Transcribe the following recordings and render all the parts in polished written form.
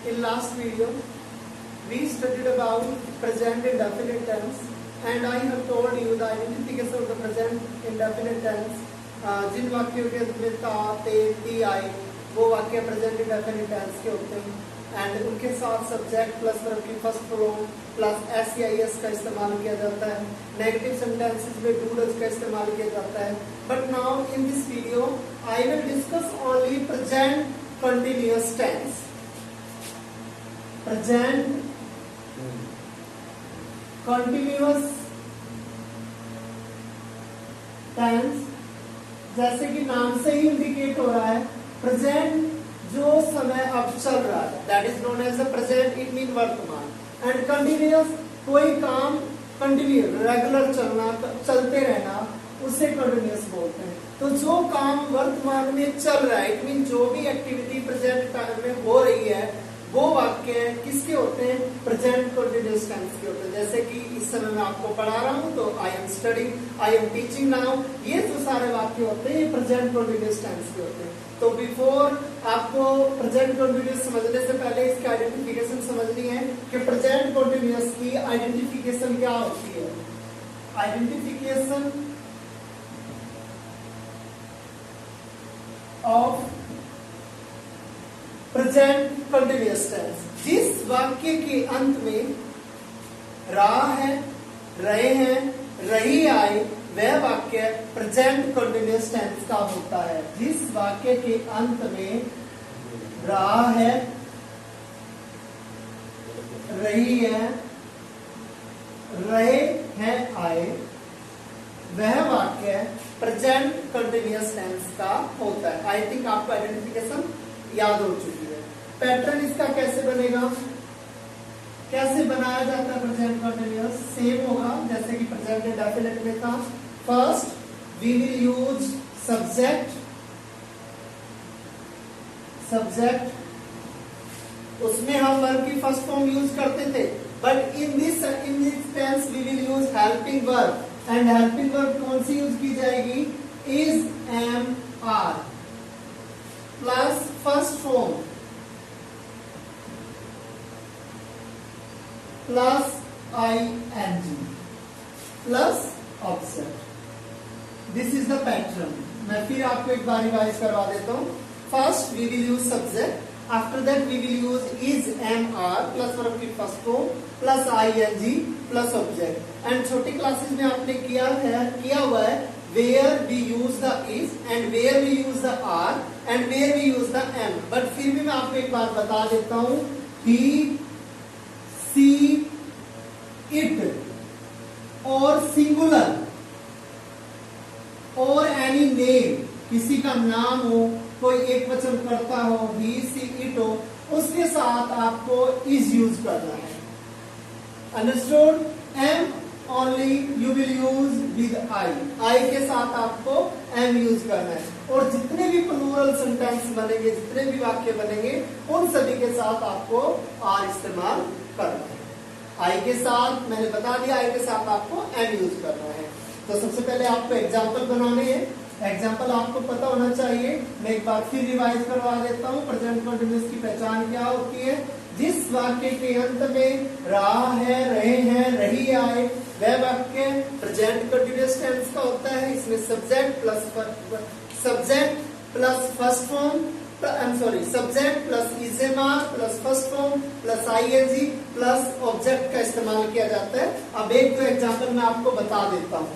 In last video, we studied about present indefinite tense, and I have told you the identification of the present indefinite tense. जिन वाक्यों के अंत में ता, ते, ती आए, वो वाक्य प्रेजेंट इंडेफिनिट टेंस के होते हैं, एंड उनके साथ सब्जेक्ट प्लस वर्ब की फर्स्ट फॉर्म प्लस एस या एस का इस्तेमाल किया जाता है। नेगेटिव सेंटेंसेस में डू डज का इस्तेमाल किया जाता है। But now in this video I will discuss only present continuous tense. Present continuous tense, जैसे कि नाम से ही इंडिकेट हो रहा है, प्रेजेंट जो समय अब चल रहा है, that is known as the present, it mean वर्तमान। एंड कंटिन्यूअस, कोई काम कंटिन्यू रेगुलर चलना, चलते रहना, उसे कंटिन्यूअस बोलते हैं। तो जो काम वर्तमान में चल रहा है, इट मीन जो भी एक्टिविटी प्रेजेंट टाइम में हो रही है, वो वाक्य किसके होते हैं? प्रेजेंट कंटिन्यूअस टेंस के होते हैं। जैसे कि इस समय मैं आपको पढ़ा रहा हूं, तो I am studying, I am teaching now, ये जो सारे वाक्य होते हैं ये प्रेजेंट कंटिन्यूअस टेंस के होते हैं। तो बिफोर आपको प्रेजेंट कंटिन्यूअस समझने से पहले इसकी आइडेंटिफिकेशन समझनी है कि प्रेजेंट कंटिन्यूअस की आइडेंटिफिकेशन क्या होती है। Identification of present continuous tense, जिस वाक्य के अंत में रहा है, रहे हैं, रही आए, वह वाक्य प्रेजेंट कंटिन्यूअस टेंस का होता है। जिस वाक्य के अंत में रहा है, रही है, रहे हैं, आए, वह वाक्य प्रेजेंट कंटिन्यूअस टेंस का होता है। आई थिंक आपको आइडेंटिफिकेशन याद हो चुकी है। पैटर्न इसका कैसे बनेगा, कैसे बनाया जाता है प्रेजेंट कंटिन्यूअस? सेम होगा जैसे कि प्रेजेंट इंडेफिनिट में था। First we will use subject, उसमें हम वर्ब की फर्स्ट फॉर्म यूज करते थे, but in this tense we will use helping verb, and helping verb कौन सी यूज की जाएगी? Is, am, are plus first form plus ING plus object. This is the pattern. मैं फिर आपको एक बार रिवाइज करवा देता हूं। First we will use subject, after that we will use is, am, are plus verb की first form plus ING plus object. And छोटी क्लासेस में आपने किया हुआ है where we use the is and where we use the are and where we use the am, but फिर भी मैं आपको एक बार बता देता हूं, he, she, it और सिंगुलर और एनी नेम, किसी का नाम हो, कोई एक वचन करता हो, he, she, it हो, उसके साथ आपको is यूज करना है। Understood? am only you will use with I के साथ आपको एम यूज करना है। और जितने भी प्लूरल सेंटेंस बनेंगे, जितने भी वाक्य बनेंगे, उन सभी के साथ आपको आर इस्तेमाल करना है। आई के साथ मैंने बता दिया, आई के साथ आपको एम यूज करना है। तो सबसे पहले आपको एग्जाम्पल बनाने हैं। एग्जाम्पल आपको पता होना चाहिए, मैं एक बार फिर रिवाइज करवा देता हूँ। प्रेजेंट कंटिन्यूअस की पहचान क्या होती है? जिस वाक्य के अंत में रहा है, रहे हैं, रही आए, वह वाक्य प्रेजेंट कंटिन्यूअस टेंस का होता है। इसमें subject plus first form, subject plus is am are plus first form plus ING plus object का इस्तेमाल किया जाता है। अब एक तो एग्जाम्पल मैं आपको बता देता हूँ।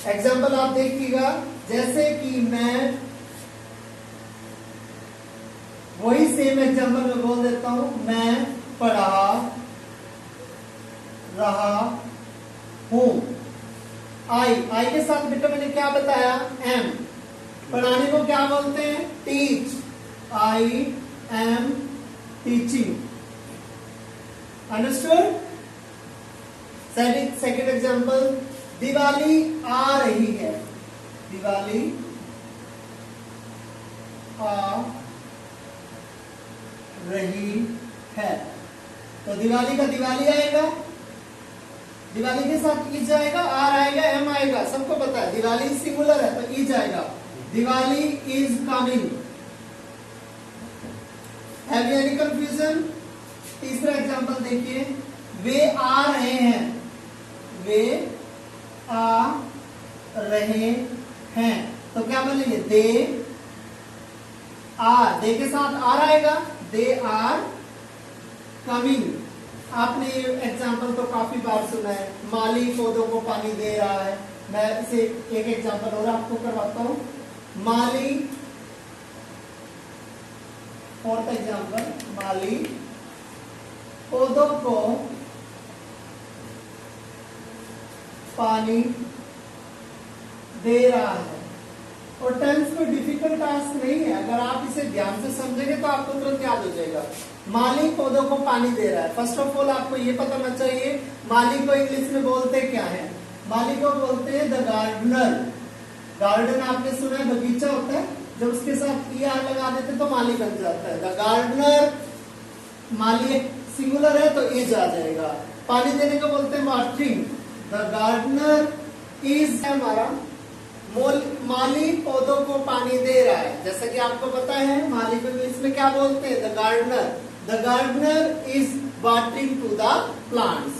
एग्जाम्पल आप देखिएगा, जैसे कि मैं वही सेम एग्जाम्पल में बोल देता हूं, मैं पढ़ा रहा हूं। आई के साथ बेटा मैंने क्या बताया? एम। पढ़ाने को क्या बोलते हैं? Teach. I am teaching. Understood? Second example, Diwali आ रही है, दिवाली आ रही है, तो दिवाली का दिवाली आएगा, दिवाली के साथ इज आएगा, आर आएगा, एम आएगा, सबको पता है। दिवाली सिंगुलर है तो इज आएगा। Diwali is coming. Have you any confusion? तीसरा एग्जांपल देखिए, वे आ रहे हैं, वे आ रहे हैं, तो क्या बोलेंगे? दे आर, दे के साथ आर आएगा, दे आर कमिंग। आपने ये एग्जाम्पल तो काफी बार सुना है, माली पौधों को पानी दे रहा है। मैं इसे एक एग्जाम्पल और आपको करवाता हूं। माली, फोर्थ एग्जाम्पल, माली पौधों को पानी दे रहा है। और टेंस में डिफिकल्ट टास्क नहीं है, अगर आप इसे ध्यान से समझेंगे तो आपको तुरंत याद हो जाएगा। माली पौधों को पानी दे रहा है। फर्स्ट ऑफ ऑल आपको ये पता होना चाहिए माली को इंग्लिश में बोलते क्या है। माली को बोलते हैं द गार्डनर। गार्डन आपने सुना है, बगीचा होता है, जब उसके साथ ई आर लगा देते तो माली बन जाता है। द गार्डनर, माली सिंगुलर है तो इज आ जाएगा। पानी देने को बोलते हैं वाटरिंग। द गार्डनर इज, हमारा माली पौधों को पानी दे रहा है। जैसा कि आपको पता है माली को इंग्लिश में क्या बोलते हैं? The gardener. The gardener is watering to the plants.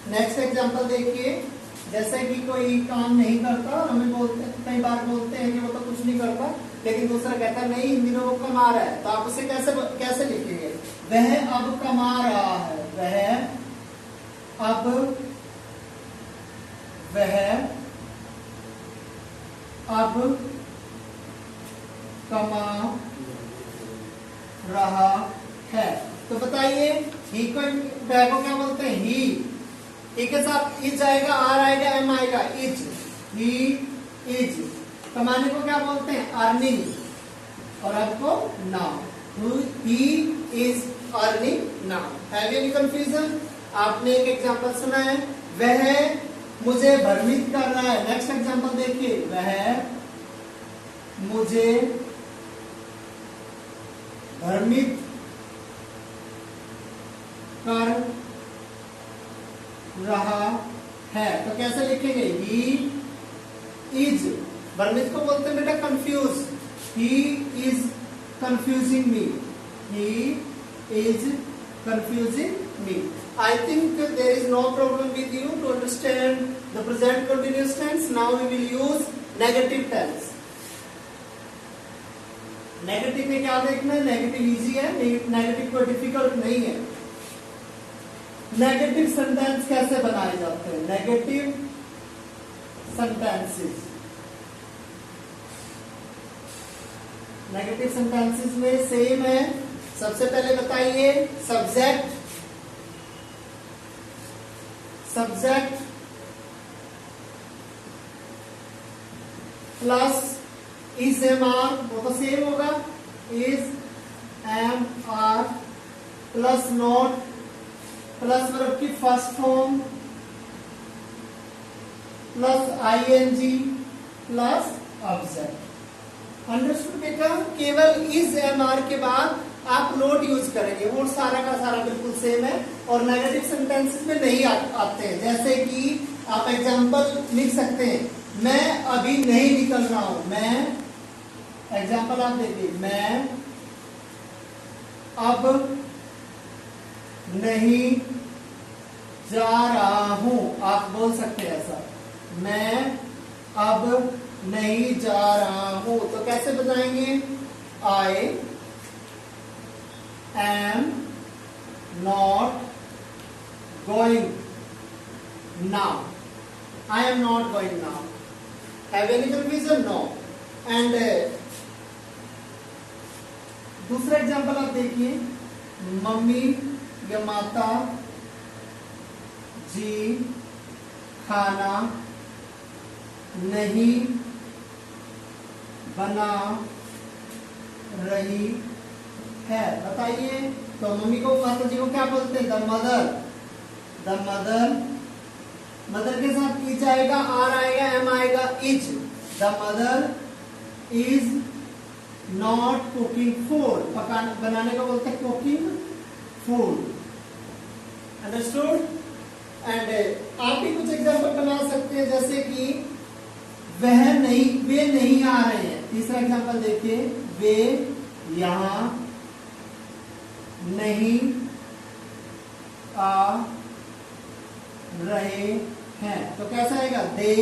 Next example देखिए, जैसे कि कोई काम नहीं करता, हमें बोलते, कई बार बोलते हैं कि वो तो कुछ नहीं करता, लेकिन दूसरा कहता है नहीं, इन दिनों वो कमा रहा है, तो आप उसे कैसे लिखेंगे? वह अब कमा रहा है, वह अब कमा रहा है। तो बताइए ही को क्या बोलते हैं? ही के साथ इज आएगा, आर आएगा, एम आएगा, इज। He is. कमाने को क्या बोलते हैं? अर्निंग। और आपको now, he is earning now. Have you any confusion? आपने एक एग्जांपल सुना है, वह मुझे भ्रमित कर रहा है। नेक्स्ट एग्जांपल देखिए, वह मुझे भ्रमित कर रहा है, तो कैसे लिखेंगे? ही इज, भ्रमित को बोलते हैं बेटा confuse. He is confusing me, he is confusing me. I think there is no problem with you to understand the present continuous tense. Now we will use negative tense. Negative में क्या देखना है? Negative easy है, negative कोई difficult नहीं है। Negative sentence कैसे बनाए जाते हैं? नेगेटिव सेंटेंसेस, नेगेटिव सेंटेंसेस में सेम है। सबसे पहले बताइए, subject plus is am are, वो तो सेम होगा, is am are plus not plus verb की first form plus ING plus object. Understood बेटा? केवल इज एम आर के बाद आप नोट यूज करेंगे, वो सारा का सारा बिल्कुल सेम है और नेगेटिव सेंटेंसेस में नहीं आते हैं। जैसे कि आप एग्जांपल लिख सकते हैं, मैं अभी नहीं निकल रहा हूं। मैं, एग्जांपल आप देखिए, मैं अब नहीं जा रहा हूं, आप बोल सकते हैं ऐसा, मैं अब नहीं जा रहा हूं। तो कैसे बताएंगे? आई am not going now. I am not going now. Have any confusion? No. And दूसरा एग्जांपल आप देखिए, मम्मी या माता जी खाना नहीं बना रही है। बताइए, तो मम्मी को, माता जी को क्या बोलते हैं? The mother. The mother, mother के साथ इज आएगा, आर आएगा, एम आएगा, is. The mother is not cooking food, बनाने को बोलते हैं कुकिंग फूड। अंडरस्टूड? एंड आप भी कुछ एग्जांपल बना सकते हैं, जैसे कि वे नहीं आ रहे हैं। तीसरा एग्जांपल देखिए, वे यहाँ नहीं आ रहे हैं, तो कैसा आएगा? They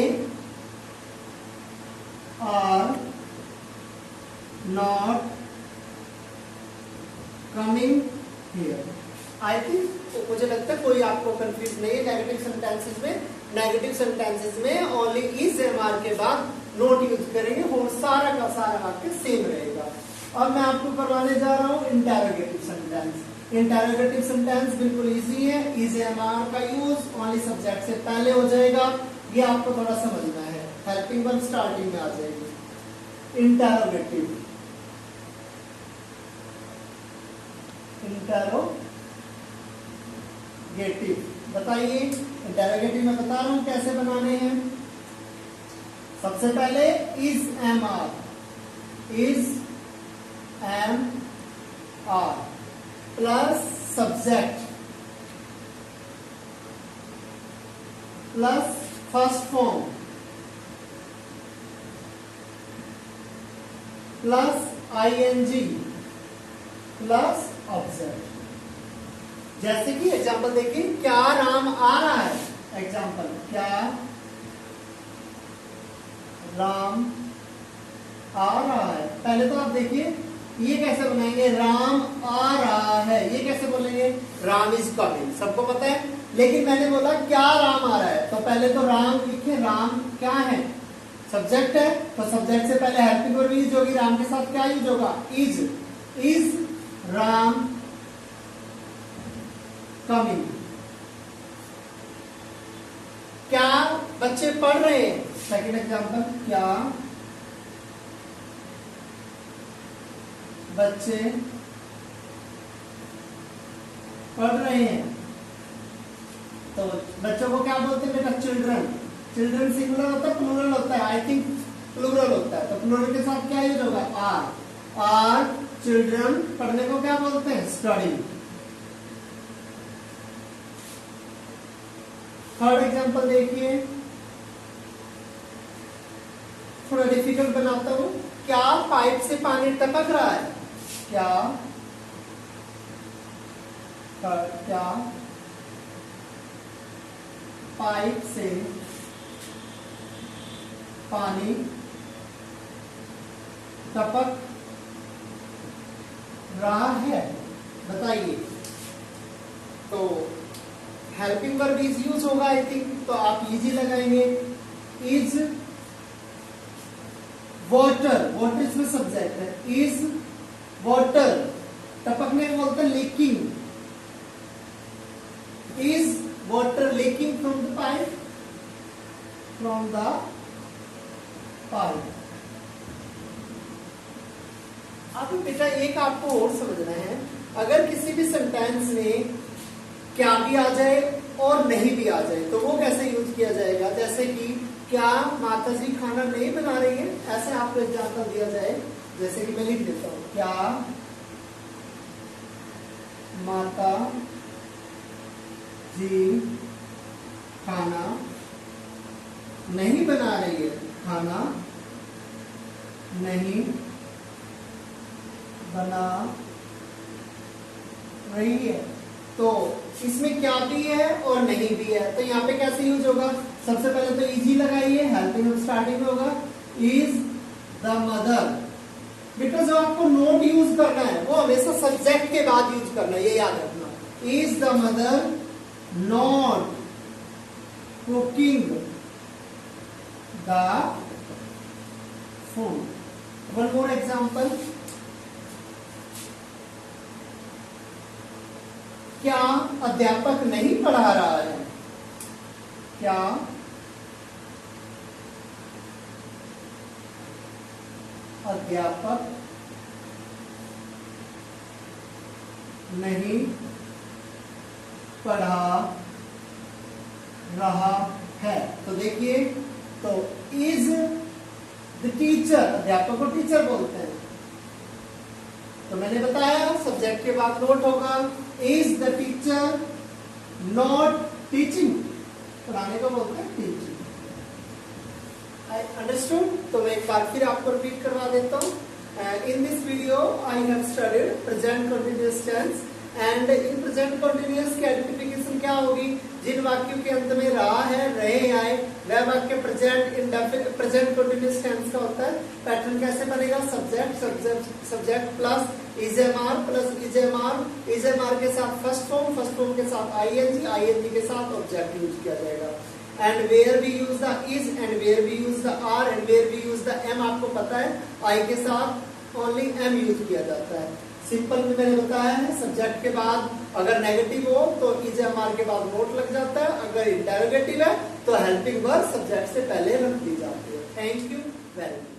are not coming here. I think मुझे लगता है कोई आपको कंफ्यूज नहीं है। नेगेटिव सेंटेंसेस में ओनली इज एम आर के बाद नोट यूज करेंगे, और सारा का सारा वाक्य सेम रहेगा। अब मैं आपको करवाने जा रहा हूं इंटेरोगेटिव सेंटेंस। इंटेरोगेटिव सेंटेंस बिल्कुल इजी है। इज एम आर का यूज ओनली सब्जेक्ट से पहले हो जाएगा, ये आपको थोड़ा समझना है। हेल्पिंग वर्ब स्टार्टिंग में आ जाएगी। इंटेरोगेटिव बताइए, इंटेरोगेटिव में बता रहा हूं कैसे बनाने हैं। सबसे पहले is am are plus subject plus first form plus ING plus object. जैसे कि एग्जांपल देखिए, क्या राम आ रहा है। एग्जांपल, क्या राम आ रहा है। पहले तो आप देखिए ये कैसे बनाएंगे, राम आ रहा है, ये कैसे बोलेंगे, राम इज कमिंग, सबको पता है। लेकिन मैंने बोला क्या राम आ रहा है, तो पहले तो राम लिखे, राम क्या है, सब्जेक्ट है, तो सब्जेक्ट से पहले हेल्पिंग वर्ब यूज होगी, राम के साथ क्या यूज होगा, इज राम कमिंग। क्या बच्चे पढ़ रहे हैं। सेकेंड एग्जांपल, क्या बच्चे पढ़ रहे हैं। तो बच्चों को क्या बोलते हैं बेटा, चिल्ड्रन। चिल्ड्रन सिंगुलर होता है, प्लूरल होता है, आई थिंक प्लूरल होता है, तो प्लूरल के साथ क्या यूज होगा, आर चिल्ड्रन। पढ़ने को क्या बोलते हैं, स्टडी। थर्ड एग्जांपल देखिए, थोड़ा डिफिकल्ट बनाता हूं। क्या पाइप से पानी टपक रहा है। क्या पाइप से पानी टपक रहा है, बताइए। तो हेल्पिंग वर्ब इज यूज होगा आई थिंक, तो आप इजी लगाएंगे। इज वाटर, वाटर इसमें सब्जेक्ट है, इज वाटर। टपकने को बोलते हैं leaking. Is water leaking from the pipe, अब बेटा एक आपको और समझना है, अगर किसी भी सेंटेंस में क्या भी आ जाए और नहीं भी आ जाए तो वो कैसे यूज किया जाएगा। जैसे कि क्या माता जी खाना नहीं बना रही है, ऐसे आपको एग्जाम्पल दिया जाए, जैसे कि मैं लिख देता हूं, क्या माता जी खाना नहीं बना रही है, खाना नहीं बना रही है। तो इसमें क्या भी है और नहीं भी है, तो यहाँ पे कैसे यूज होगा, सबसे पहले तो इजी लगाइए, हेल्पिंग वर्ब स्टार्टिंग में होगा, इज द मदर। बेटा जो आपको नोट यूज करना है वो हमेशा सब्जेक्ट के बाद यूज करना है, ये याद रखना। Is the mother not cooking the food. One more example, क्या अध्यापक नहीं पढ़ा रहा है। क्या अध्यापक नहीं पढ़ा रहा है। तो देखिए, तो इज द टीचर, अध्यापक को टीचर बोलते हैं, तो मैंने बताया सब्जेक्ट के बाद नोट होगा, is the teacher not teaching, पढ़ाने को बोलते हैं टीचिंग। I understood. तो मैं एक बार फिर आपको रिपीट करवा देता हूँ। In this video I have studied present continuous tense, and in present continuous के identification क्या होगी, जिन वाक्यों के अंत में रहा है, रहे आए, वह वाक्य प्रेजेंट कंटिन्यूअस टेंस का होता है। पैटर्न कैसे बनेगा, सब्जेक्ट प्लस इजेमार के साथ फर्स्ट फॉर्म के साथ आईएनजी के साथ ऑब्जेक्ट यूज किया जाएगा। And where we use the is, and where we use the are, and where we use the am, आपको पता है आई के साथ ओनली एम यूज किया जाता है। सिंपल में मैंने बताया है, सब्जेक्ट के बाद अगर नेगेटिव हो तो इज एम आर के बाद नोट लग जाता है, अगर इंटरोगेटिव है तो हेल्पिंग वर्ब सब्जेक्ट से पहले रख दी जाती है। Thank you very much.